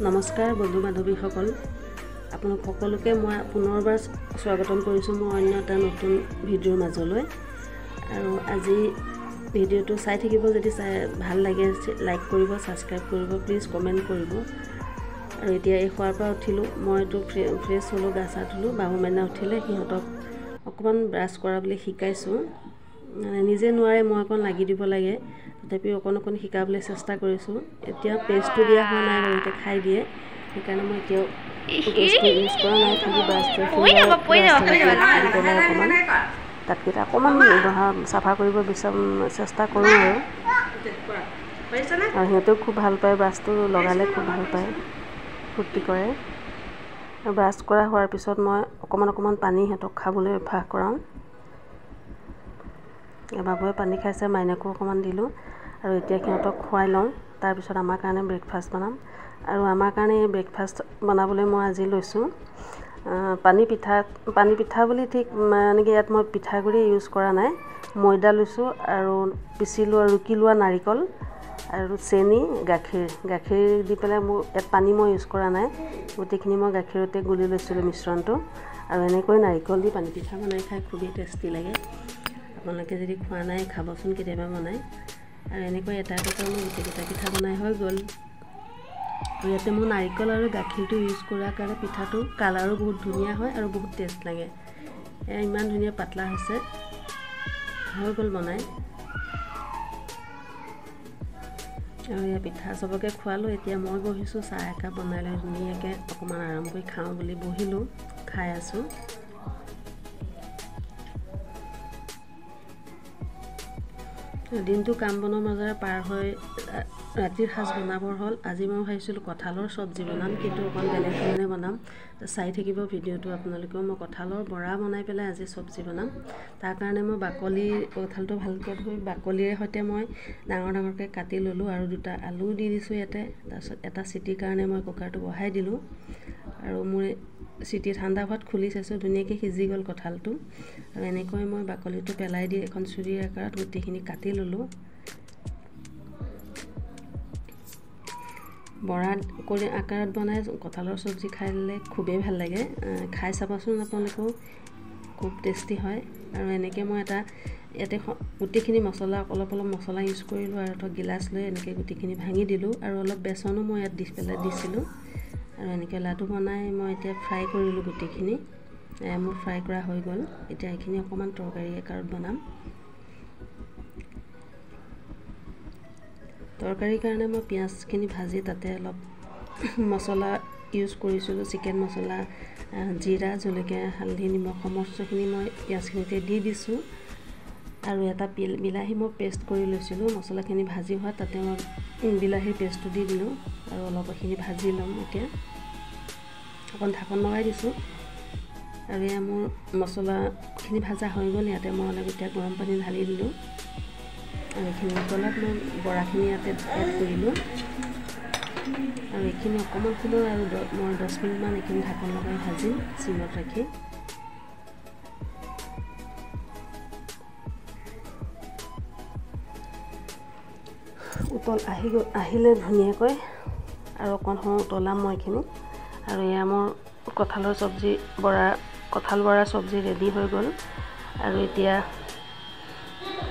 নমস্কাৰ বন্ধু বান্ধৱীসকল, আপোনালোক সকলোকে মই পুনৰবাৰ স্বাগতম কৰিছোঁ মোৰ অন্য এটা নতুন ভিডিঅ'ৰ মাজলৈ। আৰু আজি ভিডিঅ'টো চাই থাকিব, যদি ভাল লাগে লাইক কৰিব, ছাবস্ক্ৰাইব কৰিব, প্লিজ কমেণ্ট কৰিব। আৰু এতিয়া এই খোৱাৰ পৰা উঠিলোঁ, মইতো ফ্ৰেছ হ'লোঁ, গা চা ধুলোঁ। বাবু মাইনা উঠিলে, সিহঁতক অকণমান ব্ৰাছ কৰা বুলি শিকাইছোঁ। নিজে নোৱাৰে, মই অকণ লাগি দিব লাগে, তথাপিও অকণ শিকাবলৈ চেষ্টা কৰিছোঁ। এতিয়া পেষ্টটো দিয়া হোৱা নাই বাৰু, এতিয়া খাই দিয়ে, সেইকাৰণে মই এতিয়াও পেষ্টটো ইউজ কৰা নাই, খালি ব্ৰাছটো অকণমান তাতকেইটা অকণমান চাফা কৰিব চেষ্টা কৰোঁ। আৰু সিহঁতেও খুব ভাল পায়, ব্ৰাছটো লগালে খুব ভাল পায়, ফূৰ্তি কৰে। আৰু ব্ৰাছ কৰা হোৱাৰ পিছত মই অকণমান পানী সিহঁতক খাবলৈ অভ্যাস কৰাওঁ। বাবুৱে পানী খাইছে, মাইনাকো অকণমান দিলোঁ। আৰু এতিয়া সিহঁতক খুৱাই লওঁ, তাৰপিছত আমাৰ কাৰণে ব্ৰেকফাষ্ট বনাম। আৰু আমাৰ কাৰণে এই ব্ৰেকফাষ্ট বনাবলৈ মই আজি লৈছোঁ পানী পিঠা বুলি ঠিক এনেকৈ ইয়াত মই পিঠাগুড়ি ইউজ কৰা নাই, ময়দা লৈছোঁ আৰু ৰুকি লোৱা নাৰিকল আৰু চেনি, গাখীৰ দি পেলাই ইয়াত পানী মই ইউজ কৰা নাই, গোটেইখিনি মই গাখীৰতে গুলি লৈছিলোঁ মিশ্ৰণটো। আৰু এনেকৈ নাৰিকল দি পানী পিঠা বনাই খাই খুবেই টেষ্টি লাগে। আপোনালোকে যদি খোৱা নাই খাবচোন কেতিয়াবা বনাই। আৰু এনেকৈ এটা এটাকৈ মোৰ গোটেইকেইটা পিঠা বনাই হৈ গ'ল। আৰু ইয়াতে মই নাৰিকল আৰু গাখীৰটো ইউজ কৰাৰ কাৰণে পিঠাটো কালাৰো বহুত ধুনীয়া হয় আৰু বহুত টেষ্ট লাগে। এয়া ইমান ধুনীয়া পাতলা হৈছে, হৈ গ'ল বনাই। আৰু এয়া পিঠা চবকে খোৱালোঁ। এতিয়া মই বহিছোঁ, চাহ একাপ বনাই লৈ ধুনীয়াকৈ অকণমান আৰাম কৰি খাওঁ বুলি বহিলোঁ, খাই আছোঁ। দিনটো কাম বনৰ মাজেৰে পাৰ হৈ ৰাতিৰ সাঁজ বনাবৰ হ'ল। আজি মই ভাবিছিলোঁ কঁঠালৰ চব্জি বনাম, কিন্তু অকণ বেলেগ ধৰণে বনাম। চাই থাকিব ভিডিঅ'টো আপোনালোকেও। মই কঁঠালৰ বৰা বনাই পেলাই আজি চব্জি বনাম। তাৰ কাৰণে মই কঁঠালটো ভালকৈ ধুই বাকলিৰে সৈতে মই ডাঙৰকৈ কাটি ল'লোঁ আৰু 2টা আলু দি দিছোঁ ইয়াতে। তাৰপিছত এটা চিটিৰ কাৰণে মই কুকাৰটো বহাই দিলোঁ। আৰু মোৰ চিটি ঠাণ্ডা হোৱাত খুলি চাইছোঁ, ধুনীয়াকৈ সিজি গ'ল কঁঠালটো। আৰু এনেকৈ মই বাকলিটো পেলাই দি এখন চুৰিৰ আকাৰত গোটেইখিনি কাটি ল'লোঁ। বৰা কৰি আকাৰত বনাই কঁঠালৰ চব্জি খালে খুবেই ভাল লাগে, খাই চাবচোন আপোনালোকেও, খুব টেষ্টি হয়। আৰু এনেকৈ মই ইয়াতে গোটেইখিনি মছলা অলপ মছলা ইউজ কৰিলোঁ আৰু এটা গিলাচ লৈ এনেকৈ গোটেইখিনি ভাঙি দিলোঁ। আৰু অলপ বেচনো মই ইয়াত দিছিলোঁ। আৰু এনেকৈ লাডু বনাই মই এতিয়া ফ্ৰাই কৰিলোঁ গোটেইখিনি। মোৰ ফ্ৰাই কৰা হৈ গ'ল। এতিয়া এইখিনি অকণমান তৰকাৰী আকাৰত বনাম। তৰকাৰীৰ কাৰণে মই পিঁয়াজখিনি ভাজি তাতে অলপ মছলা ইউজ কৰিছিলোঁ, চিকেন মছলা, জিৰা, জলকীয়া, হালধি, নিমখ সমস্তখিনি মই পিঁয়াজখিনিতে দি দিছোঁ। আৰু এটা বিলাহী মই পেষ্ট কৰি লৈছিলোঁ, মছলাখিনি ভাজি হোৱা তাতে মই বিলাহীৰ পেষ্টটো দি দিলোঁ। আৰু অলপ এইখিনি ভাজি ল'ম। এতিয়া অকণ ঢাকন লগাই দিছোঁ। আৰু এয়া মোৰ মছলাখিনি ভাজা হৈ গ'ল। ইয়াতে মই অলপ এতিয়া গৰম পানী ঢালি দিলোঁ। আৰু এইখিনি উতলাত মই বৰাখিনি ইয়াতে এড কৰিলোঁ। আৰু এইখিনি অকণমান সময় আৰু মই 10 মিনিটমান এইখিনি ঢাকন লগাই ভাজিম, চিমত ৰাখি। আহিলে ধুনীয়াকৈ আৰু অকণ সময় উতলাম মই এইখিনি। আৰু এয়া মোৰ কঁঠাল বৰা চব্জি ৰেডি হৈ গ'ল। আৰু এতিয়া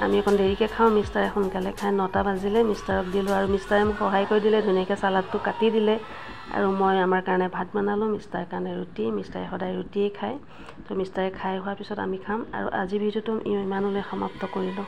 আমি অকণ দেৰিকৈ খাওঁ, মিষ্টাৰে সোনকালে খাই 9টা বাজিলে। মিষ্টাৰক দিলোঁ আৰু মিষ্টাৰে মোক সহায় কৰি দিলে, ধুনীয়াকৈ চালাডটো কাটি দিলে। আৰু মই আমাৰ কাৰণে ভাত বনালোঁ, মিষ্টাৰৰ কাৰণে ৰুটি। মিষ্টাৰে সদায় ৰুটিয়েই খায়, তো মিষ্টাৰে খাই হোৱাৰ পিছত আমি খাম। আৰু আজি ভিডিঅ'টো ইমানলৈ সমাপ্ত কৰিলোঁ।